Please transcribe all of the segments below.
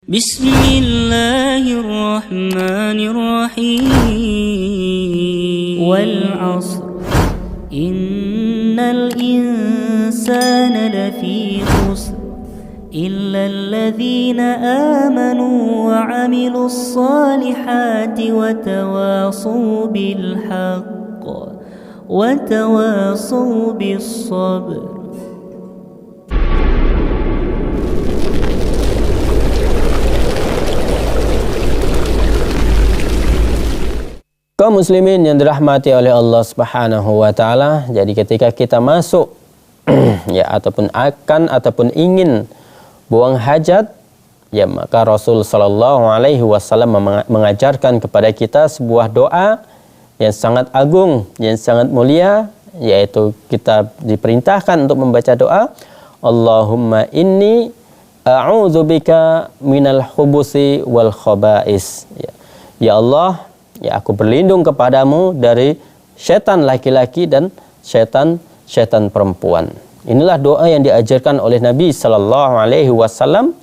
Bismillahirrahmanirrahim. Wal 'ashr. Innal insana lafi khusr illa alladhina amanu wa 'amilus salihati wa tawasaw bil haqq wa tawasaw bis sabr. Kaum muslimin yang dirahmati oleh Allah Subhanahu wa taala, jadi ketika kita masuk ya ataupun ingin buang hajat, ya maka Rasul sallallahu alaihi wasallam mengajarkan kepada kita sebuah doa yang sangat agung, yang sangat mulia, yaitu kita diperintahkan untuk membaca doa Allahumma inni a'udzubika minal khubusi wal khaba'is. Ya Allah, ya aku berlindung kepadamu dari setan laki-laki dan setan perempuan. Inilah doa yang diajarkan oleh Nabi sallallahu alaihi wasallam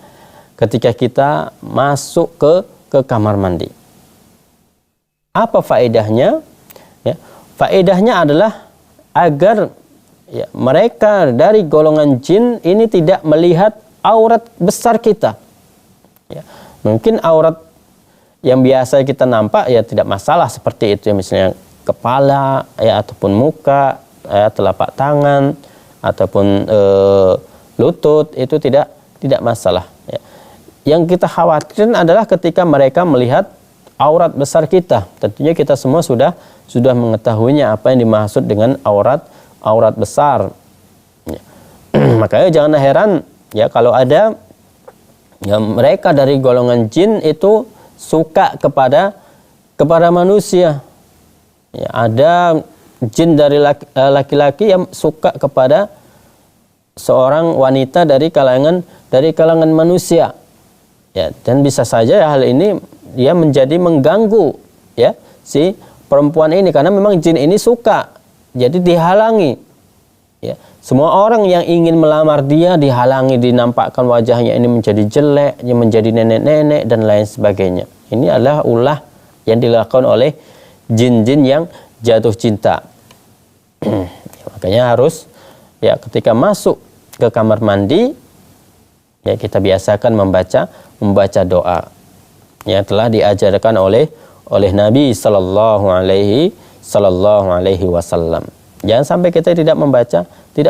ketika kita masuk ke kamar mandi. Apa faedahnya? Ya, faedahnya adalah agar ya, mereka dari golongan jin ini tidak melihat aurat besar kita. Ya, mungkin aurat yang biasa kita nampak ya tidak masalah seperti itu ya, misalnya kepala ya ataupun muka ya, telapak tangan ataupun lutut, itu tidak masalah ya. Yang kita khawatirkan adalah ketika mereka melihat aurat besar kita. Tentunya kita semua sudah mengetahuinya apa yang dimaksud dengan aurat besar ya. Makanya jangan heran ya kalau ada ya, mereka dari golongan jin itu suka kepada manusia. Ya, ada jin dari laki-laki yang suka kepada seorang wanita dari kalangan manusia. Ya, dan bisa saja hal ini dia menjadi mengganggu ya si perempuan ini karena memang jin ini suka. Jadi dihalangi. Ya, semua orang yang ingin melamar dia dihalangi, dinampakkan wajahnya ini menjadi jelek, menjadi nenek-nenek dan lain sebagainya. Ini adalah ulah yang dilakukan oleh jin-jin yang jatuh cinta. Makanya harus ya ketika masuk ke kamar mandi ya kita biasakan membaca doa. Ya telah diajarkan oleh Nabi sallallahu alaihi wasallam. Jangan sampai kita tidak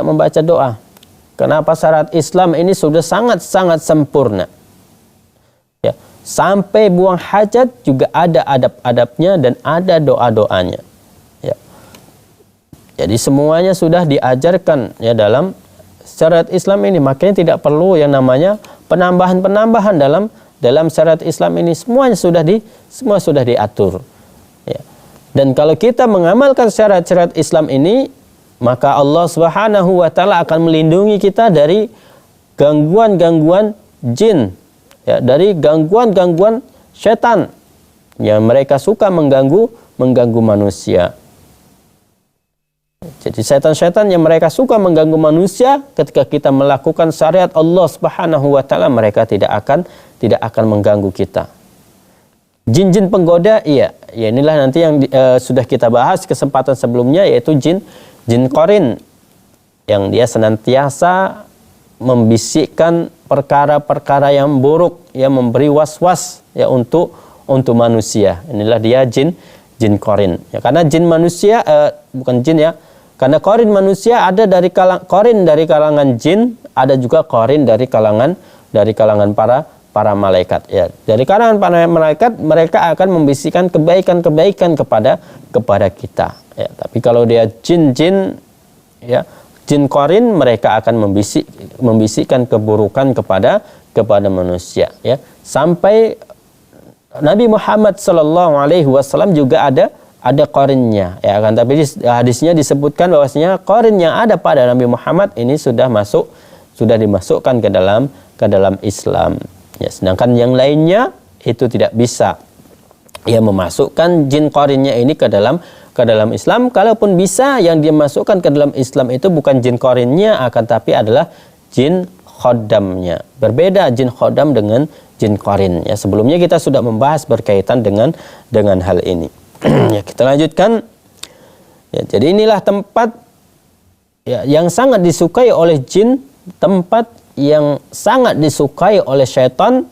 membaca doa. Kenapa? Syarat Islam ini sudah sangat sempurna. Ya, sampai buang hajat juga ada adab-adabnya dan ada doa-doanya. Ya. Jadi semuanya sudah diajarkan ya dalam syariat Islam ini. Makanya tidak perlu yang namanya penambahan dalam syariat Islam ini. Semua sudah diatur. Ya. Dan kalau kita mengamalkan syariat Islam ini, maka Allah Subhanahu wa taala akan melindungi kita dari gangguan-gangguan jin, ya, dari gangguan-gangguan setan yang mereka suka mengganggu manusia. Jadi setan-setan yang mereka suka mengganggu manusia, ketika kita melakukan syariat Allah Subhanahu wa taala, mereka tidak akan mengganggu kita. Jin-jin penggoda, iya, ya inilah nanti yang sudah kita bahas kesempatan sebelumnya, yaitu jin qarin, yang dia senantiasa membisikkan perkara-perkara yang buruk, yang memberi was-was ya untuk manusia. Inilah dia jin qarin. Ya, karena jin manusia bukan jin ya. Karena qarin manusia ada dari qarin dari kalangan jin, ada juga qarin dari kalangan para malaikat ya. Dari kalangan para malaikat mereka akan membisikkan kebaikan-kebaikan kepada kita ya. Tapi kalau dia jin ya, jin qarin, mereka akan membisikkan keburukan kepada manusia ya. Sampai Nabi Muhammad sallallahu alaihi wasallam juga ada qarinnya ya kan. Tapi hadisnya disebutkan bahwasanya qarin yang ada pada Nabi Muhammad ini sudah dimasukkan ke dalam Islam. Ya, sedangkan yang lainnya itu tidak bisa ya memasukkan jin qarinnya ini ke dalam Islam. Kalaupun bisa, yang dia masukkan ke dalam Islam itu bukan jin qarinnya, akan tapi adalah jin khodamnya. Berbeda jin khodam dengan jin qarin. Ya, sebelumnya kita sudah membahas berkaitan dengan hal ini. Ya, kita lanjutkan. Ya, jadi inilah tempat ya, yang sangat disukai oleh jin, tempat yang sangat disukai oleh syaitan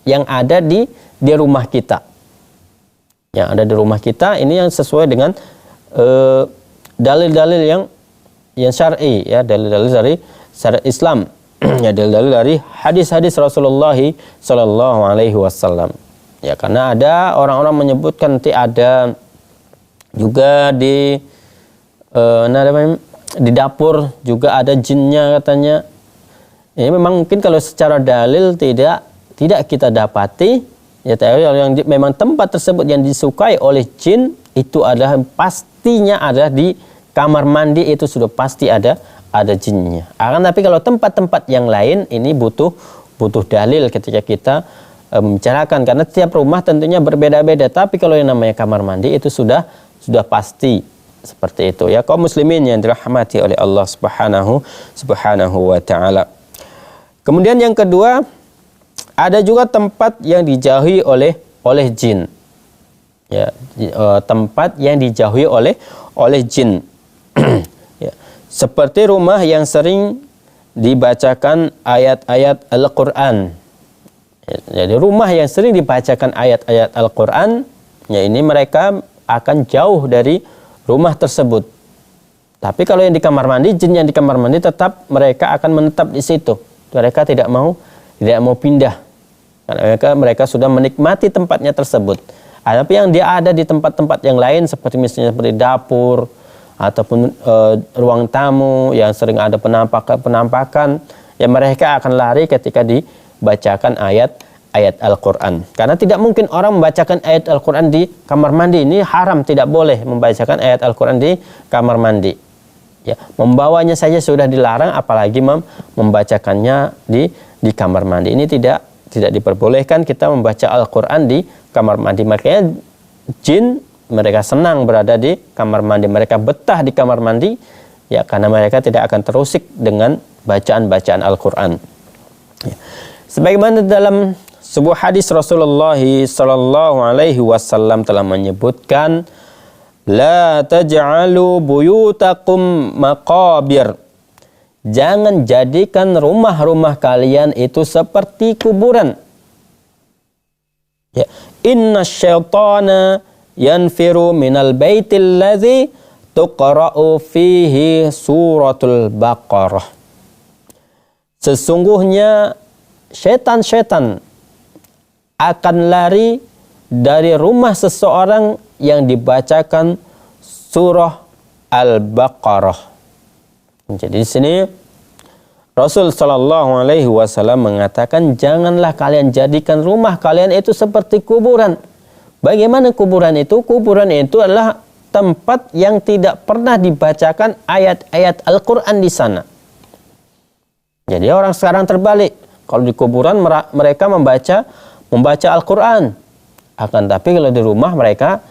yang ada di rumah kita. Yang ada di rumah kita ini yang sesuai dengan dalil-dalil yang syar'i, ya, dalil-dalil dari syariat Islam. Ya, dalil-dalil dari hadis-hadis Rasulullah sallallahu alaihi wasallam. Ya, karena ada orang-orang menyebutkan nanti ada juga di di dapur juga ada jinnya katanya. Ini memang mungkin kalau secara dalil tidak kita dapati, ya, yang memang tempat tersebut yang disukai oleh jin itu adalah pastinya ada di kamar mandi, itu sudah pasti ada jinnya. Akan tapi kalau tempat-tempat yang lain ini butuh dalil ketika kita membicarakan, karena setiap rumah tentunya berbeda-beda. Tapi kalau yang namanya kamar mandi itu sudah pasti seperti itu, ya, kaum muslimin yang dirahmati oleh Allah Subhanahu wa taala. Kemudian yang kedua, ada juga tempat yang dijauhi oleh jin. Ya, tempat yang dijauhi oleh jin. Ya, seperti rumah yang sering dibacakan ayat-ayat Al-Qur'an. Ya, jadi rumah yang sering dibacakan ayat-ayat Al-Qur'an, ya, ini mereka akan jauh dari rumah tersebut. Tapi kalau yang di kamar mandi, jin yang di kamar mandi tetap mereka akan menetap di situ. Mereka tidak mau pindah. Karena mereka sudah menikmati tempatnya tersebut. Tapi yang dia ada di tempat-tempat yang lain seperti misalnya seperti dapur ataupun ruang tamu yang sering ada penampakan, ya, mereka akan lari ketika dibacakan ayat Al-Quran. Karena tidak mungkin orang membacakan ayat Al-Quran di kamar mandi. Ini haram, tidak boleh membacakan ayat Al-Quran di kamar mandi. Ya, membawanya saja sudah dilarang, apalagi membacakannya di kamar mandi. Ini tidak diperbolehkan kita membaca Al-Quran di kamar mandi. Makanya jin mereka senang berada di kamar mandi, mereka betah di kamar mandi, ya, karena mereka tidak akan terusik dengan bacaan-bacaan Al-Quran. Ya. Sebagaimana dalam sebuah hadis Rasulullah sallallahu alaihi wasallam telah menyebutkan, la taj'alu buyutakum maqabir. Jangan jadikan rumah-rumah kalian itu seperti kuburan. Ya, inna syaitana yanfiru minal baitil ladzi tuqra'u fihi suratul Baqarah. Sesungguhnya syaitan akan lari dari rumah seseorang yang dibacakan surah Al-Baqarah. Jadi di sini Rasul sallallahu alaihi wasallam mengatakan, janganlah kalian jadikan rumah kalian itu seperti kuburan. Bagaimana kuburan itu? Kuburan itu adalah tempat yang tidak pernah dibacakan ayat-ayat Al-Quran di sana. Jadi orang sekarang terbalik. Kalau di kuburan mereka membaca Al-Quran. Akan tapi kalau di rumah mereka,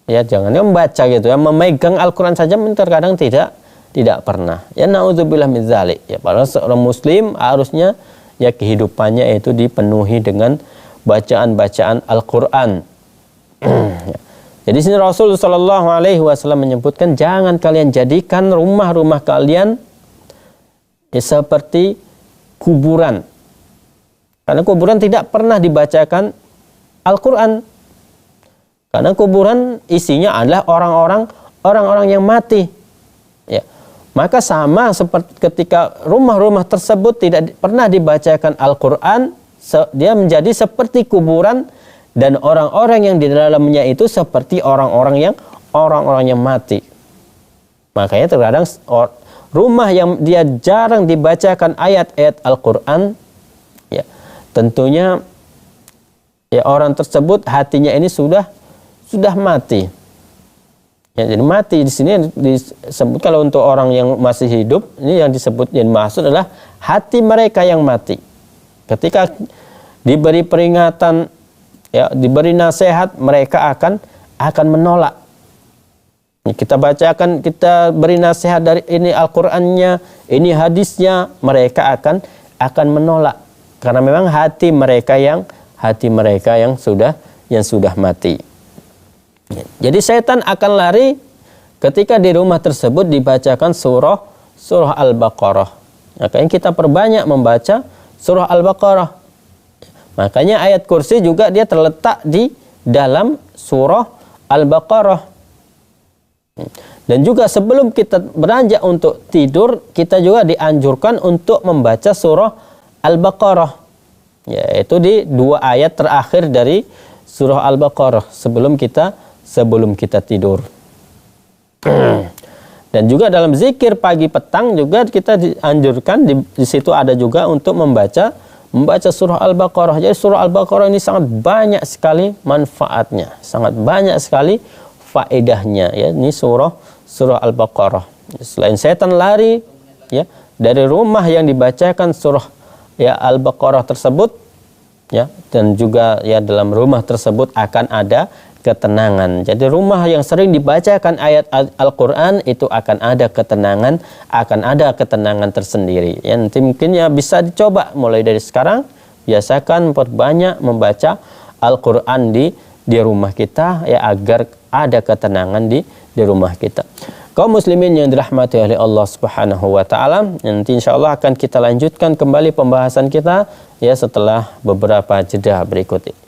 ya, jangan membaca gitu, ya, memegang Al-Quran saja terkadang tidak pernah. Ya, naudzubillah min dzalik. Ya, padahal seorang muslim harusnya, ya, kehidupannya itu dipenuhi dengan bacaan-bacaan Al-Quran. Ya. Jadi sini Rasul sallallahu alaihi wasallam menyebutkan, jangan kalian jadikan rumah-rumah kalian, ya, seperti kuburan. Karena kuburan tidak pernah dibacakan Al-Quran. Karena kuburan isinya adalah orang-orang yang mati. Ya. Maka sama seperti ketika rumah-rumah tersebut tidak pernah dibacakan Al-Quran, dia menjadi seperti kuburan, dan orang-orang yang di dalamnya itu seperti orang-orang yang mati. Makanya terkadang rumah yang dia jarang dibacakan ayat-ayat Al-Quran, ya, tentunya, ya, orang tersebut hatinya ini sudah mati. Ya, jadi mati di sini disebut, kalau untuk orang yang masih hidup, ini yang disebut, yang maksud adalah hati mereka yang mati. Ketika diberi peringatan, ya, diberi nasihat, mereka akan menolak. Kita bacakan, kita beri nasihat dari ini Al-Qur'annya, ini hadisnya, mereka akan akan menolak karena memang hati mereka yang sudah mati. Jadi setan akan lari ketika di rumah tersebut dibacakan surah Al-Baqarah. Makanya kita perbanyak membaca surah Al-Baqarah. Makanya ayat kursi juga dia terletak di dalam surah Al-Baqarah. Dan juga sebelum kita beranjak untuk tidur, kita juga dianjurkan untuk membaca surah Al-Baqarah, yaitu di 2 ayat terakhir dari surah Al-Baqarah sebelum kita tidur. Dan juga dalam zikir pagi petang juga kita dianjurkan di situ ada juga untuk membaca surah Al-Baqarah. Jadi surah Al-Baqarah ini sangat banyak sekali manfaatnya, sangat banyak sekali faedahnya, ya. Ini surah Al-Baqarah. Selain setan lari, ya, dari rumah yang dibacakan surah, ya, Al-Baqarah tersebut, ya, dan juga, ya, dalam rumah tersebut akan ada ketenangan. Jadi rumah yang sering dibacakan ayat Al-Quran itu akan ada ketenangan tersendiri. Ya, nanti mungkin ya bisa dicoba mulai dari sekarang, biasakan perbanyak membaca Al-Quran di rumah kita, ya, agar ada ketenangan di rumah kita. Kaum muslimin yang dirahmati oleh Allah Subhanahu wa taala, nanti insyaallah akan kita lanjutkan kembali pembahasan kita, ya, setelah beberapa jeda berikut ini.